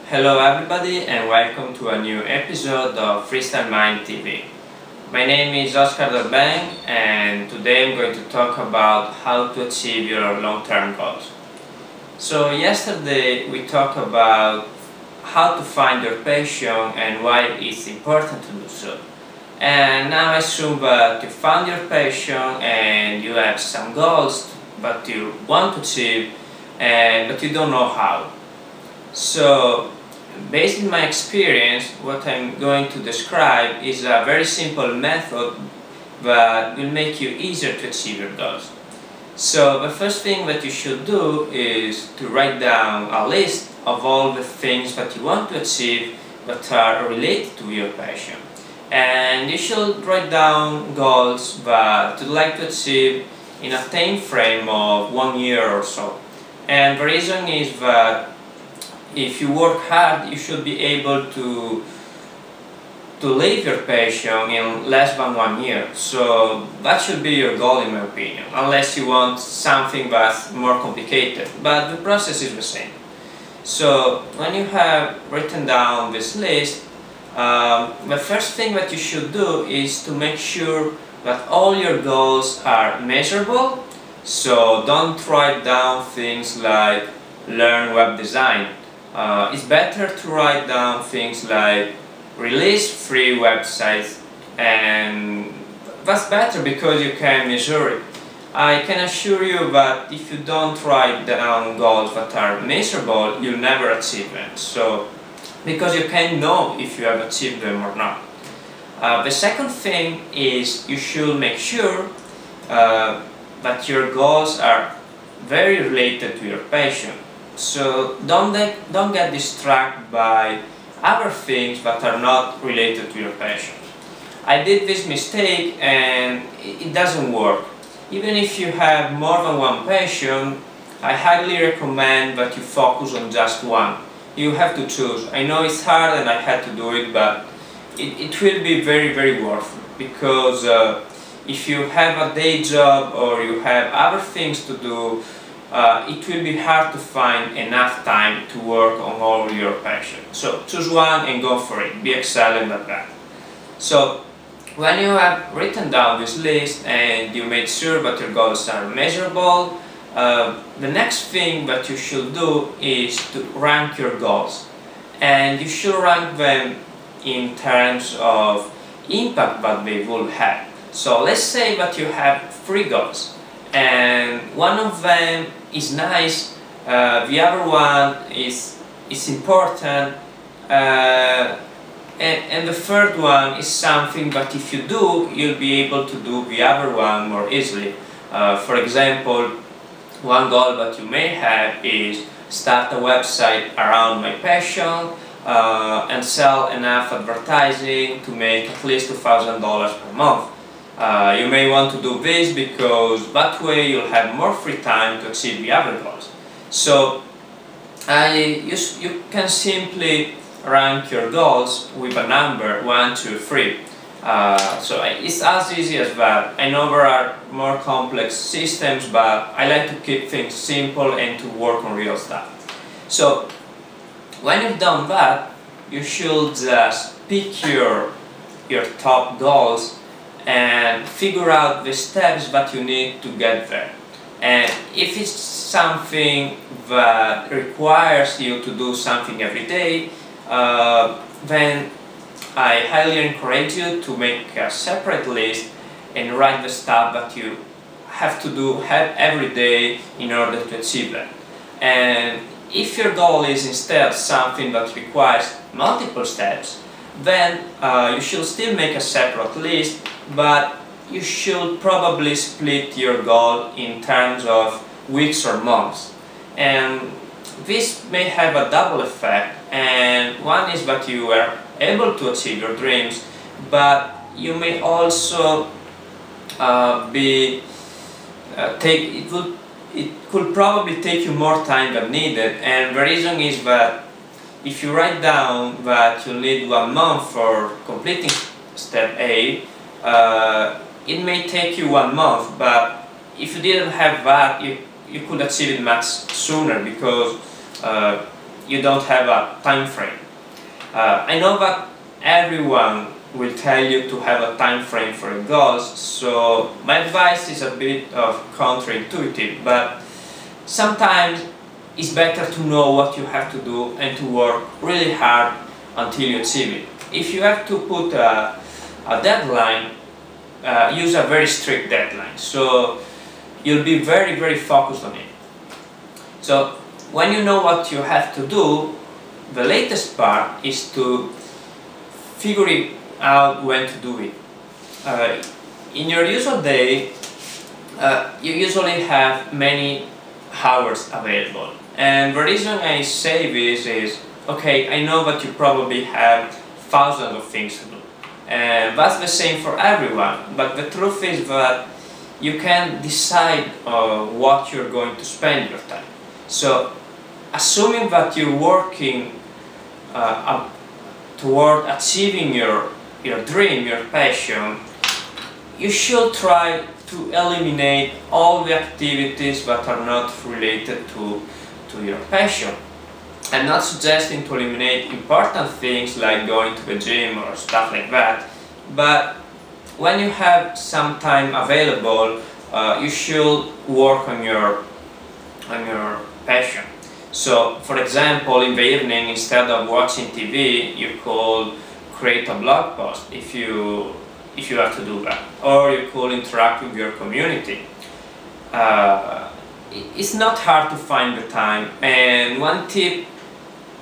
Hello everybody and welcome to a new episode of Freestyle Mind TV. My name is Oscar Delbang and today I'm going to talk about how to achieve your long-term goals. So yesterday we talked about how to find your passion and why it's important to do so. And now I assume that you found your passion and you have some goals that you want to achieve but you don't know how. So based on my experience, what I'm going to describe is a very simple method that will make you easier to achieve your goals. So the first thing that you should do is to write down a list of all the things that you want to achieve that are related to your passion. And you should write down goals that you'd like to achieve in a time frame of 1 year or so. And the reason is that if you work hard, you should be able to live your passion in less than 1 year. So that should be your goal, in my opinion, unless you want something that's more complicated. But the process is the same. So when you have written down this list, the first thing that you should do is to make sure that all your goals are measurable. So don't write down things like learn web design. It's better to write down things like release free websites, and that's better because you can measure it. I can assure you that if you don't write down goals that are measurable, you'll never achieve them. So, because you can't know if you have achieved them or not. The second thing is you should make sure that your goals are very related to your passion. So don't get distracted by other things that are not related to your passion. I did this mistake and it doesn't work. Even if you have more than one passion, I highly recommend that you focus on just one. You have to choose. I know it's hard and I had to do it, but it will be very worth it, because if you have a day job or you have other things to do, it will be hard to find enough time to work on all your passion. So choose one and go for it. Be excellent at that. So when you have written down this list and you made sure that your goals are measurable, the next thing that you should do is to rank your goals. And you should rank them in terms of impact that they will have. So let's say that you have 3 goals and one of them is nice, the other one is important, and the third one is something that if you do, you'll be able to do the other one more easily. For example, one goal that you may have is start a website around my passion and sell enough advertising to make at least $2,000 per month. You may want to do this because that way you'll have more free time to achieve the other goals. So you can simply rank your goals with a number 1, 2, 3. So it's as easy as that. I know there are more complex systems, but I like to keep things simple and to work on real stuff. So when you've done that, you should just pick your top goals and figure out the steps that you need to get there. And if it's something that requires you to do something every day, then I highly encourage you to make a separate list and write the stuff that you have to do every day in order to achieve that. And if your goal is instead something that requires multiple steps, then you should still make a separate list, but you should probably split your goal in terms of weeks or months. And this may have a double effect, and one is that you are able to achieve your dreams, but you may also it could probably take you more time than needed. And the reason is that if you write down that you need 1 month for completing step A, it may take you 1 month, but if you didn't have that, you could achieve it much sooner, because you don't have a time frame. I know that everyone will tell you to have a time frame for your goals, so my advice is a bit of counterintuitive, but sometimes it's better to know what you have to do and to work really hard until you achieve it. If you have to put a deadline, use a very strict deadline, so you'll be very focused on it. So when you know what you have to do, the latest part is to figure it out when to do it. In your usual day, you usually have many hours available, and the reason I say this is, okay, I know that you probably have thousands of things to do, and that's the same for everyone, but the truth is that you can decide what you're going to spend your time. So assuming that you're working toward achieving your dream, your passion, you should try to eliminate all the activities that are not related to your passion. I'm not suggesting to eliminate important things like going to the gym or stuff like that, but when you have some time available, you should work on your passion. So, for example, in the evening, instead of watching TV, you could create a blog post if you have to do that, or you could interact with your community. It's not hard to find the time, and one tip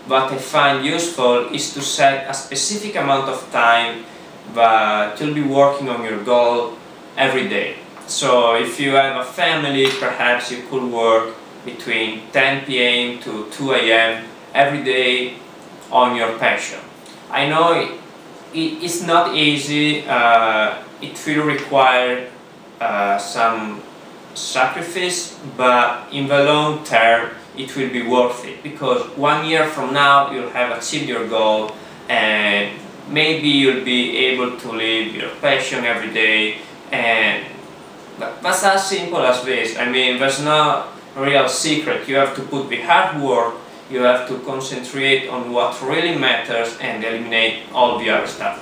that I find useful is to set a specific amount of time that you'll be working on your goal every day. So if you have a family, perhaps you could work between 10 p.m. to 2 a.m. every day on your passion. I know it's not easy, it will require some sacrifice, but in the long term it will be worth it, because 1 year from now you'll have achieved your goal and maybe you'll be able to live your passion every day. And that's as simple as this. I mean, there's no real secret. You have to put the hard work, you have to concentrate on what really matters and eliminate all the other stuff.